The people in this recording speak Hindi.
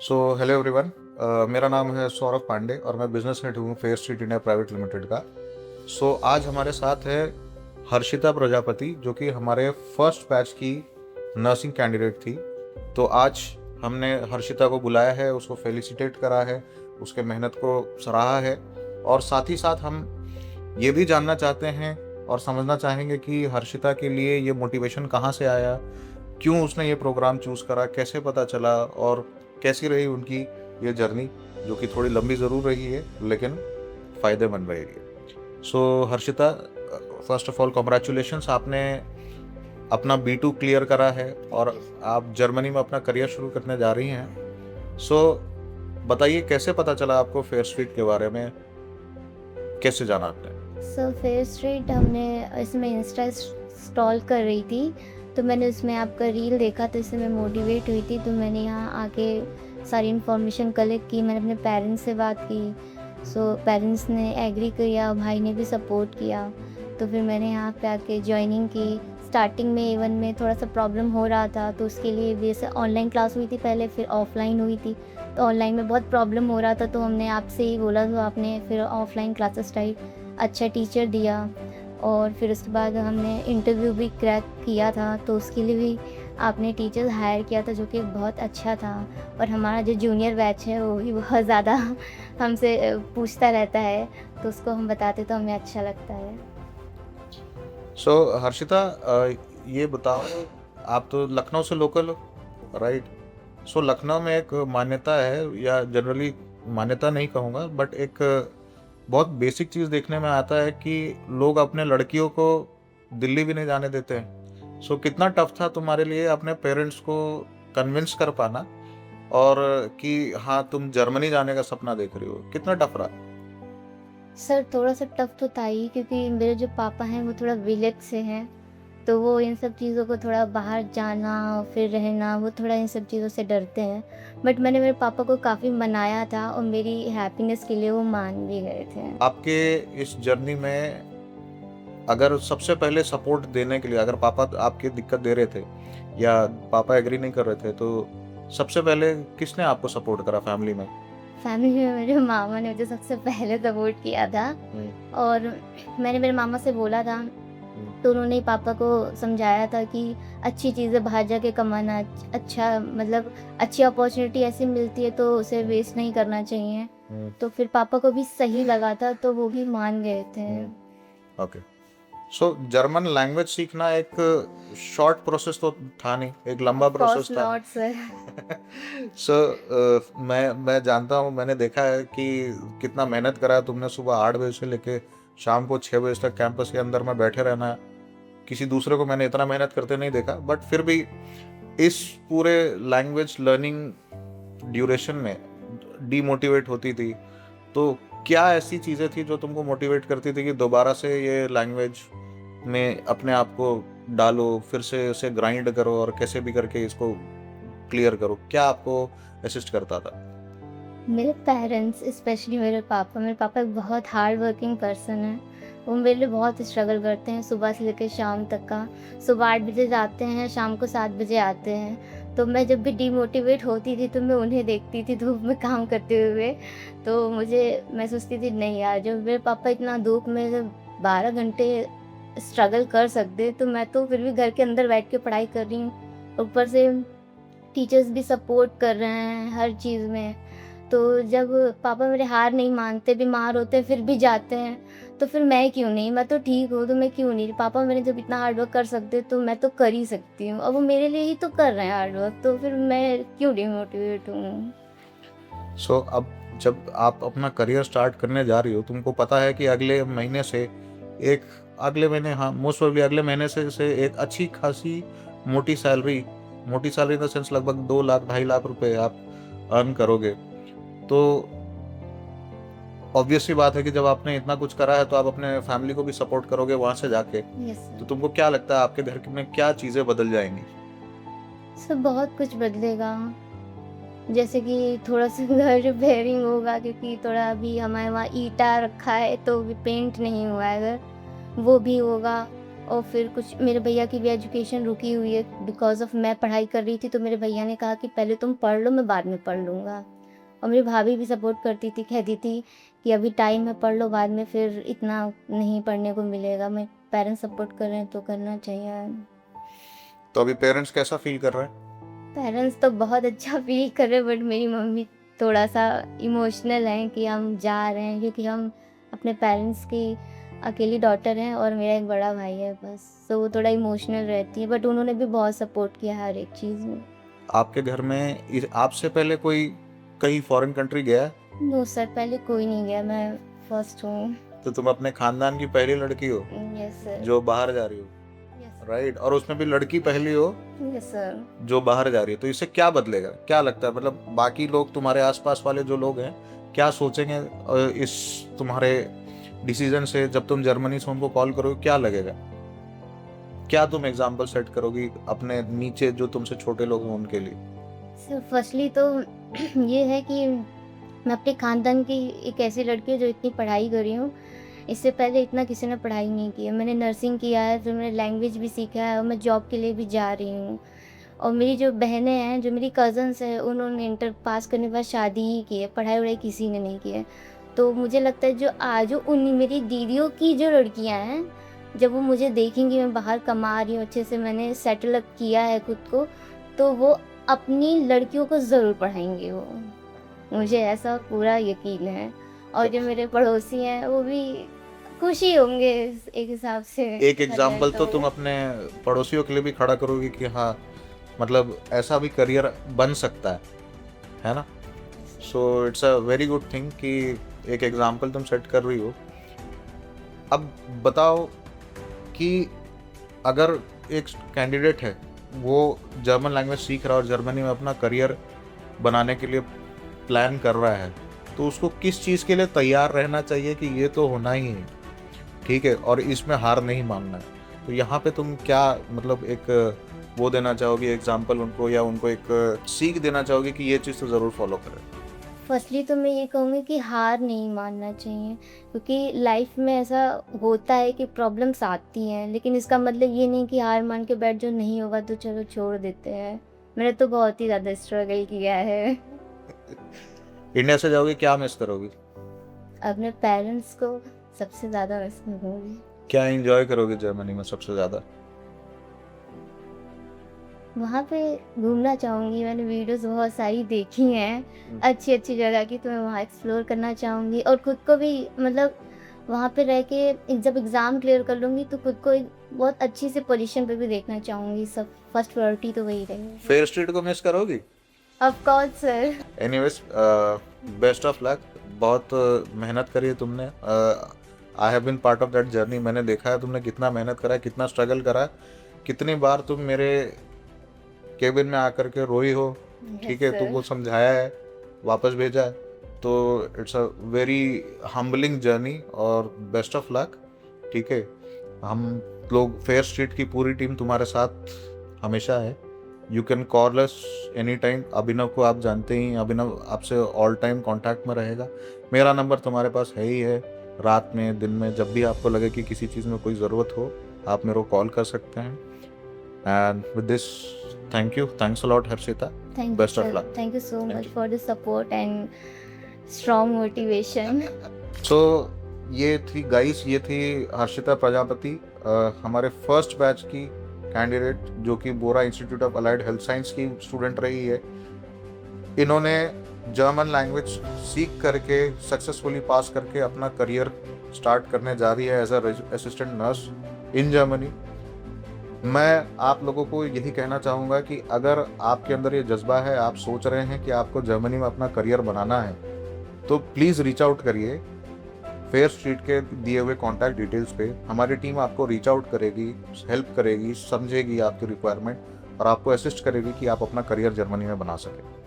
Hello everyone. मेरा नाम है सौरभ पांडे और मैं बिजनेस हेड हूँ fair street India private limited का। आज हमारे साथ है हर्षिता प्रजापति, जो कि हमारे फर्स्ट बैच की नर्सिंग कैंडिडेट थी। तो आज हमने हर्षिता को बुलाया है, उसको फेलिसिटेट करा है, उसके मेहनत को सराहा है और साथ ही साथ हम ये भी जानना चाहते हैं और समझना चाहेंगे कि हर्षिता के लिए ये मोटिवेशन कहाँ से आया, क्यों उसने ये प्रोग्राम चूज़ करा, कैसे पता चला और कैसी रही उनकी ये जर्नी, जो कि थोड़ी लंबी ज़रूर रही है लेकिन फ़ायदेमंद रहेगी। Harshita, first of all congratulations, आपने अपना B2 क्लियर करा है और आप जर्मनी में अपना करियर शुरू करने जा रही हैं। बताइए कैसे पता चला आपको फेयर स्ट्रीट के बारे में, कैसे जाना आपने? फेयर स्ट्रीट हमने इसमें इंस्टा स्टॉल कर रही थी, तो मैंने उसमें आपका रील देखा, तो इससे मैं मोटिवेट हुई थी। तो मैंने यहाँ आके सारी इन्फॉर्मेशन कलेक्ट की, मैंने अपने पेरेंट्स से बात की। पेरेंट्स ने एग्री किया, भाई ने भी सपोर्ट किया। तो फिर मैंने यहाँ पे आके ज्वाइनिंग की। स्टार्टिंग में A1 में थोड़ा सा प्रॉब्लम हो रहा था, तो उसके लिए जैसे ऑनलाइन क्लास हुई थी पहले, फिर ऑफलाइन हुई थी। तो ऑनलाइन में बहुत प्रॉब्लम हो रहा था, तो हमने आपसे ही बोला, तो आपने फिर ऑफलाइन क्लासेस टाइप अच्छा टीचर दिया। और फिर उसके बाद हमने इंटरव्यू भी क्रैक किया था, तो उसके लिए भी आपने टीचर हायर किया था, जो कि बहुत अच्छा था। और हमारा जो जूनियर बैच है वो भी बहुत ज़्यादा हमसे पूछता रहता है, तो उसको हम बताते तो हमें अच्छा लगता है। हर्षिता, ये बताओ, आप तो लखनऊ से लोकल हो, राइट? लखनऊ में एक मान्यता है, या जनरली मान्यता नहीं कहूँगा, बट एक बहुत बेसिक चीज़ देखने में आता है कि लोग अपने लड़कियों को दिल्ली भी नहीं जाने देते हैं। कितना टफ था तुम्हारे लिए अपने पेरेंट्स को कन्विंस कर पाना, और कि हाँ तुम जर्मनी जाने का सपना देख रही हो, कितना टफ रहा? सर थोड़ा-सा टफ़ तो था ही, क्योंकि मेरे जो पापा हैं वो थोड़ा विलेज से हैं, तो वो इन सब चीज़ों को, थोड़ा बाहर जाना, फिर रहना, वो थोड़ा इन सब चीज़ों से डरते हैं। बट मैंने मेरे पापा को काफ़ी मनाया था और मेरी हैप्पीनेस के लिए वो मान भी गए थे। आपके इस जर्नी में अगर सबसे पहले सपोर्ट देने के लिए, अगर पापा आपकी दिक्कत दे रहे थे या पापा एग्री नहीं कर रहे थे, तो सबसे पहले किसने आपको सपोर्ट करा फैमिली में? फैमिली में मेरे मामा ने मुझे सबसे पहले सपोर्ट किया था। हम्म, और मैंने मेरे मामा से बोला था, हम्म, तो उन्होंने पापा को समझाया था कि अच्छी चीज़ें बाहर जाके कमाना अच्छा, मतलब अच्छी अपॉर्चुनिटी ऐसी मिलती है तो उसे वेस्ट नहीं करना चाहिए। हम्म, तो फिर पापा को भी सही लगा था, तो वो भी मान गए थे। ओके। जर्मन लैंग्वेज सीखना एक शॉर्ट प्रोसेस तो था नहीं, एक लंबा ऑफ कोर्स प्रोसेस था। Not sir. मैं जानता हूँ, मैंने देखा है कि कितना मेहनत करा है तुमने। सुबह 8 बजे से लेके शाम को 6 बजे तक कैंपस के अंदर में बैठे रहना है। किसी दूसरे को मैंने इतना मेहनत करते नहीं देखा, बट फिर भी इस पूरे लैंग्वेज लर्निंग ड्यूरेशन में डीमोटिवेट होती थी, तो क्या ऐसी चीज़ें थी जो तुमको मोटिवेट करती थी कि दोबारा से ये लैंग्वेज में अपने आप को डालो, फिर से उसे ग्राइंड करो और कैसे भी करके इसको क्लियर करो? क्या आपको असिस्ट करता था? मेरे पेरेंट्स, स्पेशली मेरे पापा एक बहुत हार्ड वर्किंग पर्सन हैं। वो मेरे लिए बहुत स्ट्रगल करते हैं सुबह से लेकर शाम तक का। सुबह 8 बजे जाते हैं, शाम को 7 बजे आते हैं। तो मैं जब भी डिमोटिवेट होती थी, तो मैं उन्हें देखती थी धूप में काम करते हुए। तो मैं सोचती थी, नहीं यार, जब मेरे पापा इतना धूप में जब 12 घंटे स्ट्रगल कर सकते, तो मैं तो फिर भी घर के अंदर बैठ के पढ़ाई कर रही हूँ। ऊपर से टीचर्स भी सपोर्ट कर रहे हैं हर चीज़ में। तो जब पापा मेरे हार नहीं मानते, बीमार होते हैं फिर भी जाते हैं, तो फिर मैं क्यों नहीं? मैं तो ठीक हूँ, तो मैं क्यों नहीं? पापा मेरे जब इतना हार्ड वर्क कर सकते हैं, तो मैं तो कर ही सकती हूँ। और वो मेरे लिए ही तो कर रहे हैं हार्ड वर्क, तो फिर मैं क्यों डिमोटिवेट हूँ? अब जब आप अपना करियर स्टार्ट करने जा रही हो, तुमको पता है कि अगले महीने से एक अगले महीने हाँ, मोस्ट प्रोबेबली अगले महीने से एक अच्छी खासी मोटी सैलरी, मोटी सैलरी इन द सेंस लगभग 2 लाख 2.5 लाख रुपए आप अर्न करोगे। तो ऑब्वियस सी बात है कि जब आपने इतना कुछ करा है, तो आप अपने फैमिली को भी सपोर्ट करोगे वहाँ से जाके। यस तो सर। तुमको क्या लगता है आपके घर में क्या चीज़ें बदल जाएँगी? सर बहुत कुछ बदलेगा। जैसे कि थोड़ा-सा घर रिपेयरिंग होगा, क्योंकि थोड़ा अभी हमारे वहाँ ईंटा रखा है, तो अभी पेंट नहीं हुआ है घर, वो भी होगा। और फिर कुछ मेरे भैया की भी एजुकेशन रुकी हुई है बिकॉज़ ऑफ मैं पढ़ाई कर रही थी, तो मेरे भैया ने कहा कि पहले तुम पढ़ लो, मैं बाद में पढ़ लूँगा। और मेरी भाभी भी सपोर्ट करती थी, कहती थी कि अभी टाइम है, पढ़ लो, बाद में फिर इतना नहीं पढ़ने को मिलेगा। मैं पेरेंट्स सपोर्ट कर रहे हैं तो करना चाहिए। तो अभी पेरेंट्स कैसा फील कर रहे हैं? पेरेंट्स तो बहुत अच्छा फ़ील कर रहे हैं, बट मेरी मम्मी थोड़ा-सा इमोशनल हैं कि हम जा रहे हैं, क्योंकि हम अपने पेरेंट्स की अकेली डॉटर हैं और मेरा एक बड़ा भाई है बस। तो वो थोड़ा इमोशनल रहती है, बट उन्होंने भी बहुत सपोर्ट किया हर एक चीज़ में। आपके घर में आपसे पहले कोई कहीं फॉरेन कंट्री गया है? नो सर, पहले कोई नहीं गया, मैं फर्स्ट हूँ। तो तुम अपने खानदान की पहली लड़की हो यस सर। जो बाहर जा रही हो, यस राइट? और उसमें भी लड़की पहली हो यस सर। जो बाहर जा रही है। तो इससे क्या बदलेगा, क्या लगता है? मतलब बाकी लोग, तुम्हारे आसपास वाले जो लोग हैं, क्या सोचेंगे इस तुम्हारे डिसीजन से? जब तुम जर्मनी से उनको कॉल करोगे, क्या लगेगा? क्या तुम एग्जाम्पल सेट करोगी अपने नीचे जो तुमसे छोटे लोग हैं उनके लिए? सर फर्स्टली तो ये है कि मैं अपने ख़ानदान की एक ऐसी लड़की हूँ जो इतनी पढ़ाई करी हूँ। इससे पहले इतना किसी ने पढ़ाई नहीं की है। मैंने नर्सिंग किया है, फिर मैंने लैंग्वेज भी सीखा है और मैं जॉब के लिए भी जा रही हूँ। और मेरी जो बहनें हैं, जो मेरी कज़न्स हैं, उन्होंने इंटर पास करने के बाद शादी ही की है, पढ़ाई-वढ़ाई किसी ने नहीं की है। तो मुझे लगता है जो उन मेरी दीदियों की जो लड़कियाँ हैं, जब वो मुझे देखेंगी मैं बाहर कमा रही हूँ, अच्छे से मैंने सेटल अप किया है खुद को, तो वो अपनी लड़कियों को ज़रूर पढ़ाएँगे वो। मुझे ऐसा पूरा यकीन है। और जो मेरे पड़ोसी हैं, वो भी खुश ही होंगे एक हिसाब से। एक एग्जाम्पल तो तुम अपने पड़ोसियों के लिए भी खड़ा करोगी कि हाँ, मतलब ऐसा भी करियर बन सकता है ना? So it's a very good thing कि एक एग्जाम्पल तुम सेट कर रही हो। अब बताओ कि अगर एक कैंडिडेट है, वो जर्मन लैंग्वेज सीख रहा है और जर्मनी में अपना करियर बनाने के लिए प्लान कर रहा है, तो उसको किस चीज़ के लिए तैयार रहना चाहिए कि ये तो होना ही है, ठीक है, और इसमें हार नहीं मानना है? तो यहाँ पे तुम क्या, मतलब एक वो देना चाहोगी एग्जाम्पल उनको, या उनको एक सीख देना चाहोगी कि ये चीज़ तो ज़रूर फॉलो करें? फर्स्टली तो मैं ये कहूँगी कि हार नहीं मानना चाहिए, क्योंकि लाइफ में ऐसा होता है कि प्रॉब्लम्स आती हैं, लेकिन इसका मतलब ये नहीं कि हार मान के बैठ जो नहीं होगा तो चलो छोड़ देते हैं। मैंने तो बहुत ही ज़्यादा स्ट्रगल किया है। इंडिया से जाओगे, क्या मिस करोगी? अपने पेरेंट्स को सबसे ज़्यादा मिस करूँगी। क्या एंजॉय करोगे जर्मनी में सबसे ज़्यादा? वहाँ पे घूमना चाहूँगी। मैंने वीडियोज़ बहुत सारी देखी हैं अच्छी-अच्छी जगह की, तो मैं वहाँ एक्सप्लोर करना चाहूँगी और खुद को भी, मतलब वहाँ पे रह के जब एग्ज़ाम क्लियर कर लूँगी तो खुद को एक बहुत अच्छी सी पोजीशन पे भी देखना चाहूँगी। सब फर्स्ट प्रायोरिटी तो वही रहेगी। फेयर स्ट्रीट को मिस करोगी? Of course sir. Anyways, best of luck. बहुत मेहनत करी है तुमने। I have been part of that journey. मैंने देखा है तुमने कितना मेहनत करा है, कितना स्ट्रगल करा है, कितनी बार तुम मेरे केबिन में आकर के रोई हो, ठीक है, तुमको समझाया है, वापस भेजा है। तो it's a very humbling journey और बेस्ट ऑफ लक, ठीक है। हम लोग फेयर स्ट्रीट की पूरी टीम तुम्हारे साथ हमेशा है। You can call us any time. Abhinav को आप जानते ही, अभिनव आपसे ऑल टाइम कांटेक्ट में रहेगा। मेरा नंबर तुम्हारे पास है ही है। रात में, दिन में, जब भी आपको लगे कि किसी चीज़ में कोई ज़रूरत हो, आप मेरे को कॉल कर सकते हैं। And with this, thank you, thanks a lot Harshita, best of luck. Thank you so much for the support and strong motivation. So ये थी गाइस, ये थी हर्षिता प्रजापति, हमारे फर्स्ट बैच की कैंडिडेट, जो कि Bora institute of allied health science की स्टूडेंट रही है। इन्होंने जर्मन लैंग्वेज सीख करके सक्सेसफुली पास करके अपना करियर स्टार्ट करने जा रही है as a assistant nurse in Germany. मैं आप लोगों को यही कहना चाहूँगा कि अगर आपके अंदर ये जज्बा है, आप सोच रहे हैं कि आपको जर्मनी में अपना करियर बनाना है, तो प्लीज़ रीच आउट करिए। फेयर स्ट्रीट के दिए हुए कॉन्टैक्ट डिटेल्स पे हमारी टीम आपको रीच आउट करेगी, हेल्प करेगी, समझेगी आपकी रिक्वायरमेंट और आपको असिस्ट करेगी कि आप अपना करियर जर्मनी में बना सकें।